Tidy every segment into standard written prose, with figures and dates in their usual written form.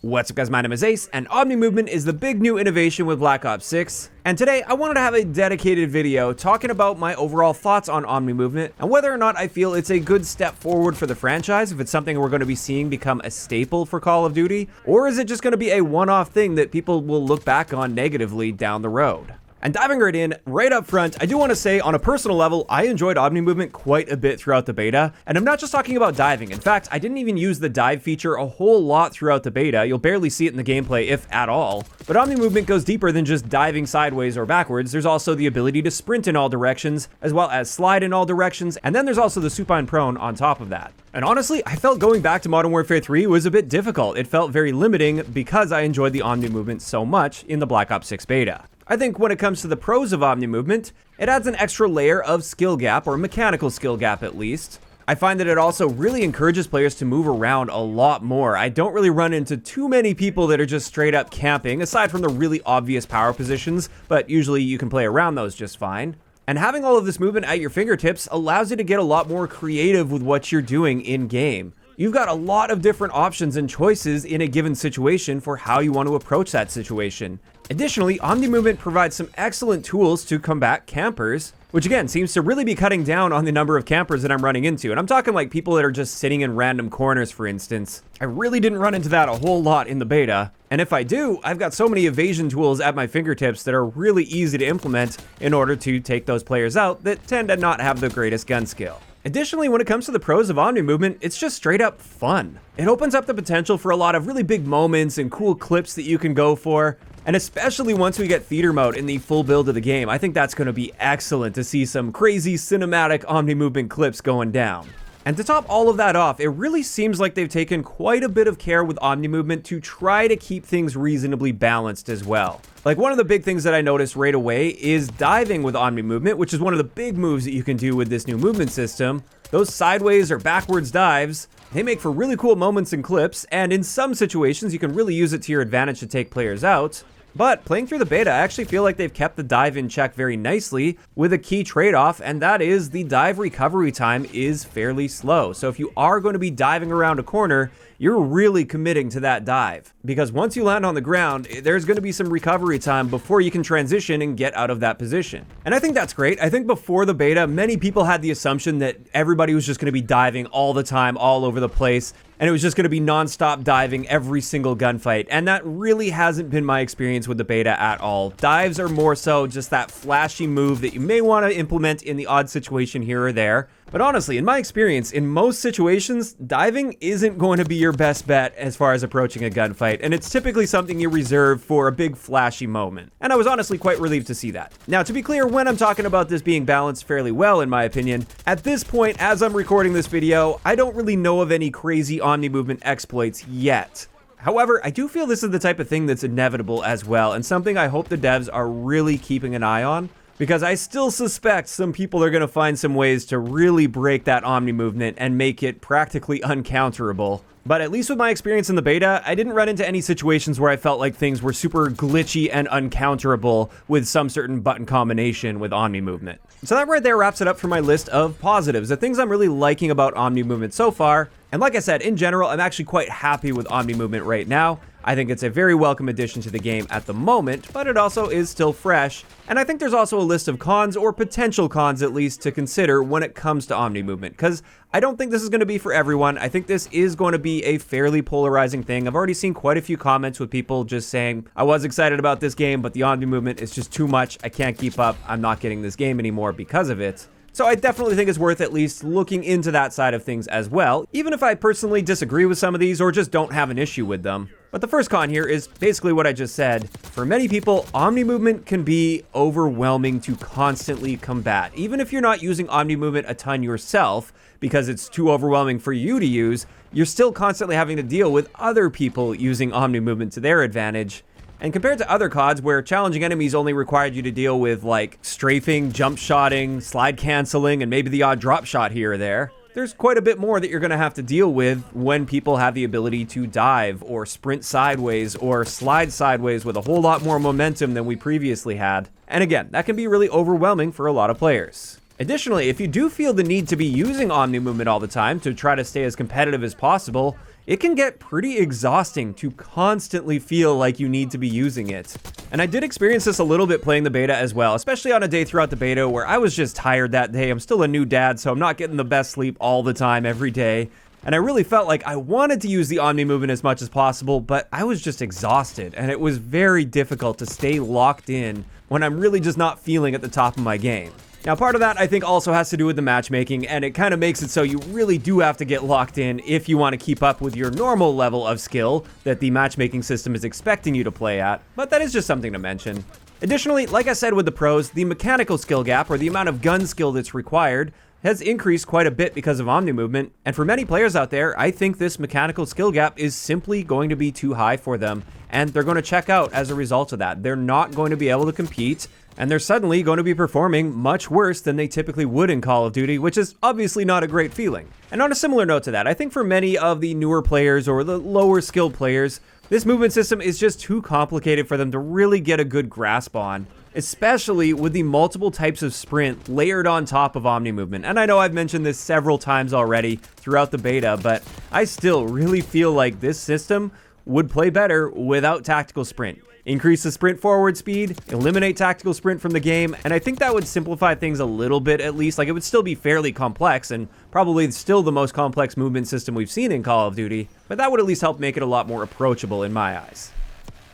What's up guys, my name is Ace, and Omnimovement is the big new innovation with Black Ops 6. And today, I wanted to have a dedicated video talking about my overall thoughts on Omnimovement, and whether or not I feel it's a good step forward for the franchise, if it's something we're going to be seeing become a staple for Call of Duty, or is it just going to be a one-off thing that people will look back on negatively down the road. And diving right in, right up front, I do want to say on a personal level, I enjoyed Omnimovement quite a bit throughout the beta. And I'm not just talking about diving. In fact, I didn't even use the dive feature a whole lot throughout the beta. You'll barely see it in the gameplay, if at all. But Omnimovement goes deeper than just diving sideways or backwards. There's also the ability to sprint in all directions, as well as slide in all directions. And then there's also the supine prone on top of that. And honestly, I felt going back to Modern Warfare 3 was a bit difficult. It felt very limiting because I enjoyed the Omnimovement so much in the Black Ops 6 beta. I think when it comes to the pros of Omnimovement, it adds an extra layer of skill gap, or mechanical skill gap at least. I find that it also really encourages players to move around a lot more. I don't really run into too many people that are just straight up camping, aside from the really obvious power positions, but usually you can play around those just fine. And having all of this movement at your fingertips allows you to get a lot more creative with what you're doing in-game. You've got a lot of different options and choices in a given situation for how you want to approach that situation. Additionally, Omnimovement provides some excellent tools to combat campers, which again seems to really be cutting down on the number of campers that I'm running into. And I'm talking like people that are just sitting in random corners, for instance. I really didn't run into that a whole lot in the beta. And if I do, I've got so many evasion tools at my fingertips that are really easy to implement in order to take those players out that tend to not have the greatest gun skill. Additionally, when it comes to the pros of Omnimovement, it's just straight up fun. It opens up the potential for a lot of really big moments and cool clips that you can go for. And especially once we get theater mode in the full build of the game, I think that's going to be excellent to see some crazy cinematic Omnimovement clips going down. And to top all of that off, it really seems like they've taken quite a bit of care with Omnimovement to try to keep things reasonably balanced as well. Like one of the big things that I noticed right away is diving with Omnimovement, which is one of the big moves that you can do with this new movement system. Those sideways or backwards dives, they make for really cool moments and clips, and in some situations you can really use it to your advantage to take players out. But playing through the beta, I actually feel like they've kept the dive in check very nicely with a key trade-off, and that is the dive recovery time is fairly slow. So if you are going to be diving around a corner, you're really committing to that dive. Because once you land on the ground, there's going to be some recovery time before you can transition and get out of that position. And I think that's great. I think before the beta, many people had the assumption that everybody was just going to be diving all the time, all over the place, and it was just going to be non-stop diving every single gunfight. And that really hasn't been my experience with the beta at all. Dives are more so just that flashy move that you may want to implement in the odd situation here or there. But honestly, in my experience, in most situations, diving isn't going to be your best bet as far as approaching a gunfight, and it's typically something you reserve for a big flashy moment. And I was honestly quite relieved to see that. Now, to be clear, when I'm talking about this being balanced fairly well, in my opinion, at this point, as I'm recording this video, I don't really know of any crazy Omnimovement exploits yet. However, I do feel this is the type of thing that's inevitable as well, and something I hope the devs are really keeping an eye on. Because I still suspect some people are going to find some ways to really break that Omnimovement and make it practically uncounterable. But at least with my experience in the beta, I didn't run into any situations where I felt like things were super glitchy and uncounterable with some certain button combination with Omnimovement. So that right there wraps it up for my list of positives, the things I'm really liking about Omnimovement so far. And like I said, in general, I'm actually quite happy with Omnimovement right now. I think it's a very welcome addition to the game at the moment, but it also is still fresh. And I think there's also a list of cons, or potential cons at least, to consider when it comes to Omnimovement, because I don't think this is going to be for everyone. I think this is going to be a fairly polarizing thing. I've already seen quite a few comments with people just saying, I was excited about this game, but the Omnimovement is just too much. I can't keep up. I'm not getting this game anymore because of it. So I definitely think it's worth at least looking into that side of things as well, even if I personally disagree with some of these or just don't have an issue with them. But the first con here is basically what I just said. For many people, Omnimovement can be overwhelming to constantly combat. Even if you're not using Omnimovement a ton yourself, because it's too overwhelming for you to use, you're still constantly having to deal with other people using Omnimovement to their advantage. And compared to other CODs where challenging enemies only required you to deal with like strafing, jump shotting, slide canceling, and maybe the odd drop shot here or there, there's quite a bit more that you're going to have to deal with when people have the ability to dive or sprint sideways or slide sideways with a whole lot more momentum than we previously had. And again, that can be really overwhelming for a lot of players. Additionally, if you do feel the need to be using Omnimovement all the time to try to stay as competitive as possible, it can get pretty exhausting to constantly feel like you need to be using it. And I did experience this a little bit playing the beta as well, especially on a day throughout the beta where I was just tired that day. I'm still a new dad, so I'm not getting the best sleep all the time every day. And I really felt like I wanted to use the Omnimovement as much as possible, but I was just exhausted, and it was very difficult to stay locked in when I'm really just not feeling at the top of my game. Now, part of that, I think, also has to do with the matchmaking, and it kind of makes it so you really do have to get locked in if you want to keep up with your normal level of skill that the matchmaking system is expecting you to play at, but that is just something to mention. Additionally, like I said with the pros, the mechanical skill gap, or the amount of gun skill that's required, has increased quite a bit because of Omnimovement, and for many players out there, I think this mechanical skill gap is simply going to be too high for them, and they're going to check out as a result of that. They're not going to be able to compete, and they're suddenly going to be performing much worse than they typically would in Call of Duty, which is obviously not a great feeling. And on a similar note to that, I think for many of the newer players or the lower skilled players, this movement system is just too complicated for them to really get a good grasp on, especially with the multiple types of sprint layered on top of Omnimovement. And I know I've mentioned this several times already throughout the beta, but I still really feel like this system would play better without tactical sprint. Increase the sprint forward speed, eliminate tactical sprint from the game, and I think that would simplify things a little bit at least. Like, it would still be fairly complex and probably still the most complex movement system we've seen in Call of Duty, but that would at least help make it a lot more approachable in my eyes.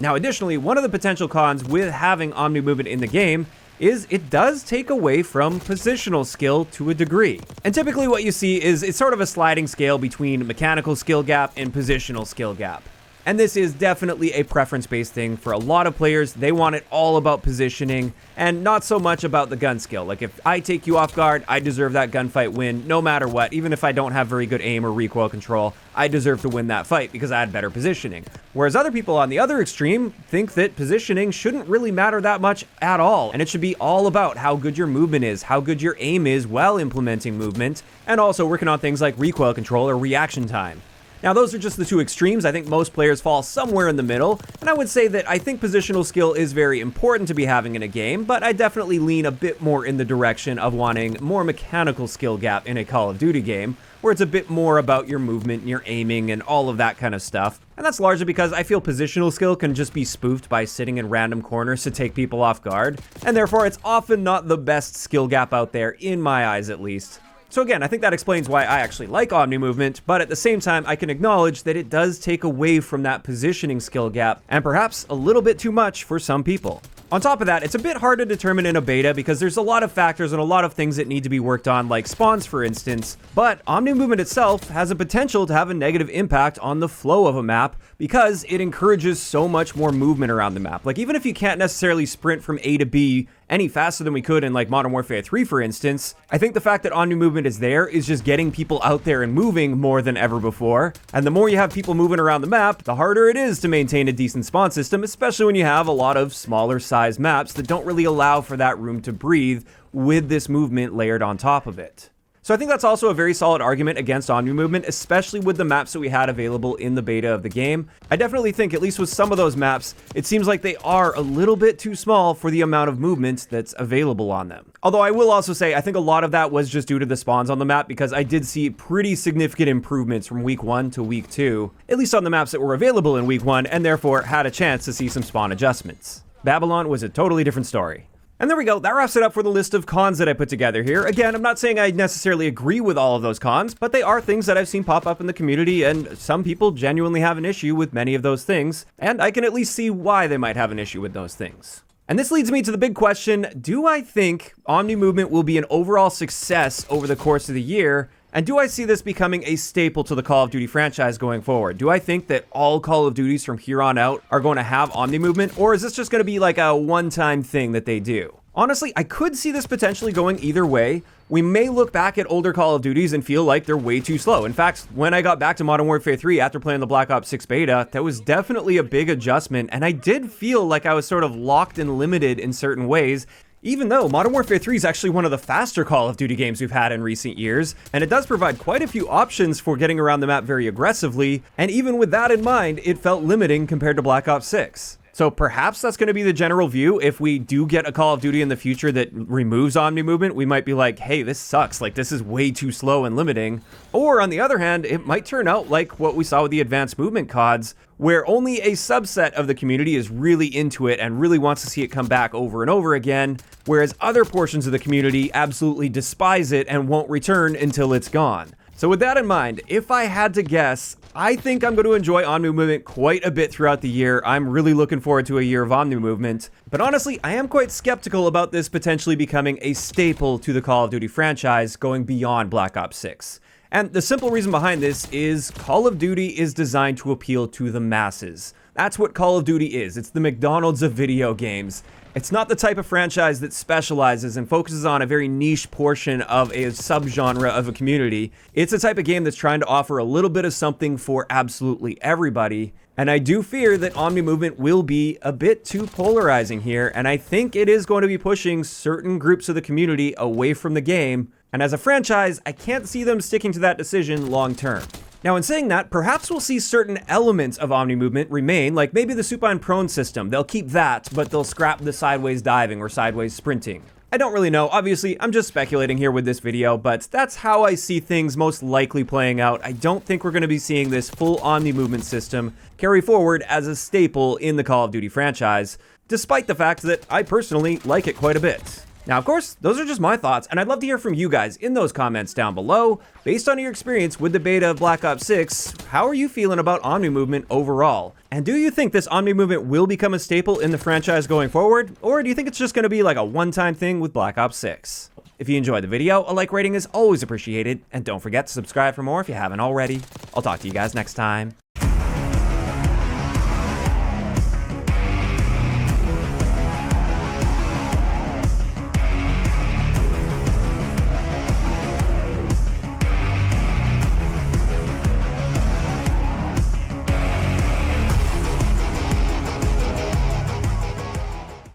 Now, additionally, one of the potential cons with having Omnimovement in the game is it does take away from positional skill to a degree. And typically what you see is it's sort of a sliding scale between mechanical skill gap and positional skill gap. And this is definitely a preference-based thing for a lot of players. They want it all about positioning and not so much about the gun skill. Like, if I take you off guard, I deserve that gunfight win no matter what. Even if I don't have very good aim or recoil control, I deserve to win that fight because I had better positioning. Whereas other people on the other extreme think that positioning shouldn't really matter that much at all, and it should be all about how good your movement is, how good your aim is while implementing movement, and also working on things like recoil control or reaction time. Now, those are just the two extremes. I think most players fall somewhere in the middle, and I would say that I think positional skill is very important to be having in a game, but I definitely lean a bit more in the direction of wanting more mechanical skill gap in a Call of Duty game, where it's a bit more about your movement and your aiming and all of that kind of stuff. And that's largely because I feel positional skill can just be spoofed by sitting in random corners to take people off guard, and therefore it's often not the best skill gap out there, in my eyes at least. So again, I think that explains why I actually like Omnimovement, but at the same time, I can acknowledge that it does take away from that positioning skill gap, and perhaps a little bit too much for some people. On top of that, it's a bit hard to determine in a beta because there's a lot of factors and a lot of things that need to be worked on, like spawns for instance, but Omnimovement itself has a potential to have a negative impact on the flow of a map because it encourages so much more movement around the map. Like, even if you can't necessarily sprint from A to B any faster than we could in like Modern Warfare 3, for instance, I think the fact that Omnimovement is there is just getting people out there and moving more than ever before. And the more you have people moving around the map, the harder it is to maintain a decent spawn system, especially when you have a lot of smaller size maps that don't really allow for that room to breathe with this movement layered on top of it. So I think that's also a very solid argument against Omnimovement, especially with the maps that we had available in the beta of the game. I definitely think, at least with some of those maps, it seems like they are a little bit too small for the amount of movement that's available on them. Although I will also say, I think a lot of that was just due to the spawns on the map, because I did see pretty significant improvements from week 1 to week 2, at least on the maps that were available in week 1, and therefore had a chance to see some spawn adjustments. Babylon was a totally different story. And there we go, that wraps it up for the list of cons that I put together here. Again, I'm not saying I necessarily agree with all of those cons, but they are things that I've seen pop up in the community, and some people genuinely have an issue with many of those things, and I can at least see why they might have an issue with those things. And this leads me to the big question, do I think Omnimovement will be an overall success over the course of the year? And do I see this becoming a staple to the Call of Duty franchise going forward? Do I think that all Call of Duties from here on out are going to have Omnimovement, or is this just going to be like a one-time thing that they do? Honestly, I could see this potentially going either way. We may look back at older Call of Duties and feel like they're way too slow. In fact, when I got back to Modern Warfare 3 after playing the Black Ops 6 beta, that was definitely a big adjustment, and I did feel like I was sort of locked and limited in certain ways, even though Modern Warfare 3 is actually one of the faster Call of Duty games we've had in recent years, and it does provide quite a few options for getting around the map very aggressively, and even with that in mind, it felt limiting compared to Black Ops 6. So perhaps that's going to be the general view. If we do get a Call of Duty in the future that removes Omnimovement, we might be like, hey, this sucks. Like, this is way too slow and limiting. Or on the other hand, it might turn out like what we saw with the Advanced Movement CODs, where only a subset of the community is really into it and really wants to see it come back over and over again, whereas other portions of the community absolutely despise it and won't return until it's gone. So with that in mind, if I had to guess, I think I'm going to enjoy Omnimovement quite a bit throughout the year. I'm really looking forward to a year of Omnimovement. But honestly, I am quite skeptical about this potentially becoming a staple to the Call of Duty franchise going beyond Black Ops 6. And the simple reason behind this is Call of Duty is designed to appeal to the masses. That's what Call of Duty is. It's the McDonald's of video games. It's not the type of franchise that specializes and focuses on a very niche portion of a subgenre of a community. It's a type of game that's trying to offer a little bit of something for absolutely everybody. And I do fear that Omnimovement will be a bit too polarizing here, and I think it is going to be pushing certain groups of the community away from the game. And as a franchise, I can't see them sticking to that decision long term. Now, in saying that, perhaps we'll see certain elements of Omnimovement remain, like maybe the supine prone system. They'll keep that, but they'll scrap the sideways diving or sideways sprinting. I don't really know. Obviously, I'm just speculating here with this video, but that's how I see things most likely playing out. I don't think we're going to be seeing this full Omnimovement system carry forward as a staple in the Call of Duty franchise, despite the fact that I personally like it quite a bit. Now, of course, those are just my thoughts, and I'd love to hear from you guys in those comments down below. Based on your experience with the beta of Black Ops 6, how are you feeling about Omnimovement overall? And do you think this Omnimovement will become a staple in the franchise going forward, or do you think it's just going to be like a one-time thing with Black Ops 6? If you enjoyed the video, a like rating is always appreciated, and don't forget to subscribe for more if you haven't already. I'll talk to you guys next time.